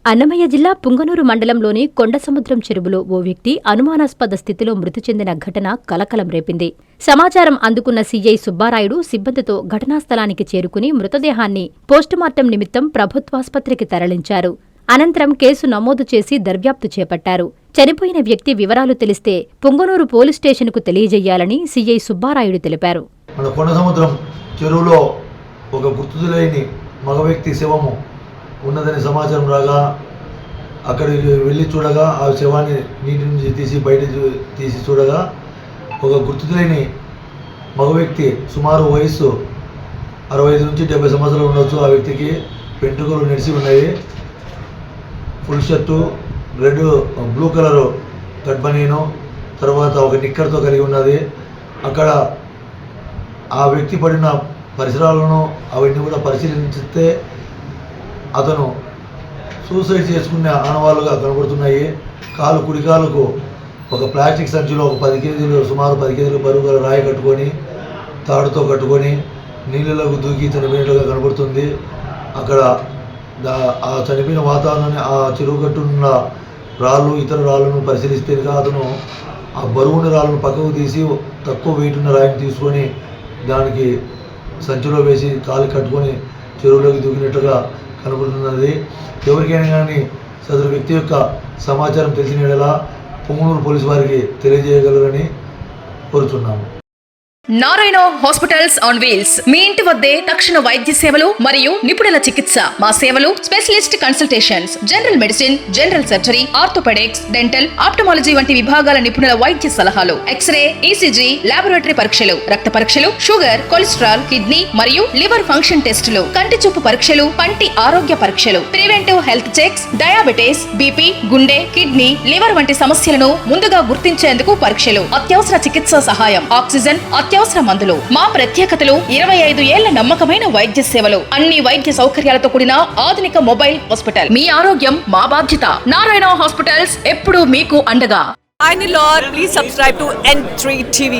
అన్నమయ్య జిల్లా పుంగనూరు మండలంలోని కొండసముద్రం చెరువులో ఓ వ్యక్తి అనుమానాస్పద స్థితిలో మృతి చెందిన ఘటన కలకలం రేపింది. సమాచారం అందుకున్న సీఐ సుబ్బారాయుడు సిబ్బందితో ఘటనా స్థలానికి చేరుకుని మృతదేహాన్ని పోస్టుమార్టం నిమిత్తం ప్రభుత్వాసుపత్రికి తరలించారు. అనంతరం కేసు నమోదు చేసి దర్యాప్తు చేపట్టారు. చనిపోయిన వ్యక్తి వివరాలు తెలిస్తే పుంగనూరు పోలీస్ స్టేషన్కు తెలియజేయాలని సీఐ సుబ్బారాయుడు తెలిపారు. మన కొండసముద్రం చెరువులో ఒక గుర్తులేని మగ వ్యక్తి శవము ఉన్నదని సమాచారం రాగా అక్కడికి వెళ్ళి చూడగా ఆ శవాన్ని నీటి నుంచి తీసి బయట తీసి చూడగా ఒక గుర్తులేని మగ వ్యక్తి సుమారు వయస్సు 65 నుంచి 70 సంవత్సరాలు ఉండొచ్చు. ఆ వ్యక్తికి వెంట్రుకలు నెడిసి ఉన్నాయి. Full shirt, red blue colour cut banian, తర్వాత ఒక నిక్కర్తో కలిగి ఉన్నది. అక్కడ ఆ వ్యక్తి పడిన పరిసరాలను అవన్నీ కూడా పరిశీలించితే అతను సూసైడ్ చేసుకునే ఆనవాళ్ళుగా కనబడుతున్నాయి. కుడి కాలుకు ఒక ప్లాస్టిక్ సంచిలో ఒక 10 కేజీలు సుమారు 10 కేజీలు బరువు గల రాయి కట్టుకొని తాడుతో కట్టుకొని నీళ్ళలోకి దూకి చనిపోయినట్లుగా కనబడుతుంది. అక్కడ ఆ చనిపోయిన వాతావరణాన్ని ఆ చెరువు కట్టున్న రాళ్ళు ఇతర రాళ్ళను పరిశీలిస్తే అతను ఆ బరువున్న రాళ్ళను పక్కకు తీసి తక్కువ వెయిట్ ఉన్న రాయిని తీసుకొని దానికి సంచిలో వేసి కాలు కట్టుకొని చెరువులోకి దూకినట్లుగా కనబడుతున్నది. ఎవరికైనా కానీ సదరు వ్యక్తి యొక్క సమాచారం తెలిసిన యెడల పుంగనూరు పోలీసు వారికి తెలియజేయగలరని కోరుచున్నాము. నారాయణ హాస్పిటల్స్ ఆన్ వీల్స్ మీ ఇంటి వద్దే తక్షణ వైద్య సేవలు మరియు నిపుణుల చికిత్స. మా సేవలు specialist consultations, general medicine, general surgery, orthopaedics, dental, ophthalmology వంటి విభాగాల నిపుణుల వైద్య సలహాలు, ఎక్స్రే, ఈసీజీ, లాబొరేటరీ పరీక్షలు, రక్త పరీక్షలు, షుగర్, కొలెస్ట్రాల్, కిడ్నీ మరియు లివర్ ఫంక్షన్ టెస్టులు, కంటి చూపు పరీక్షలు, పంటి ఆరోగ్య పరీక్షలు, preventive health checks, diabetes, BP, గుండె, కిడ్నీ, లివర్ వంటి సమస్యలను ముందుగా గుర్తించేందుకు పరీక్షలు, అత్యవసర చికిత్సా సహాయం, ఆక్సిజన్, అత్యవసర మందులు. మా ప్రత్యేకతలు 25 ఏళ్ల నమ్మకమైన వైద్య సేవలు, అన్ని వైద్య సౌకర్యాలతో కూడిన ఆధునిక మొబైల్ హాస్పిటల్. మీ ఆరోగ్యం మా బాధ్యత. నారాయణ హాస్పిటల్స్ ఎప్పుడూ మీకు అండగా. Finally, Lord, please subscribe to N3 TV.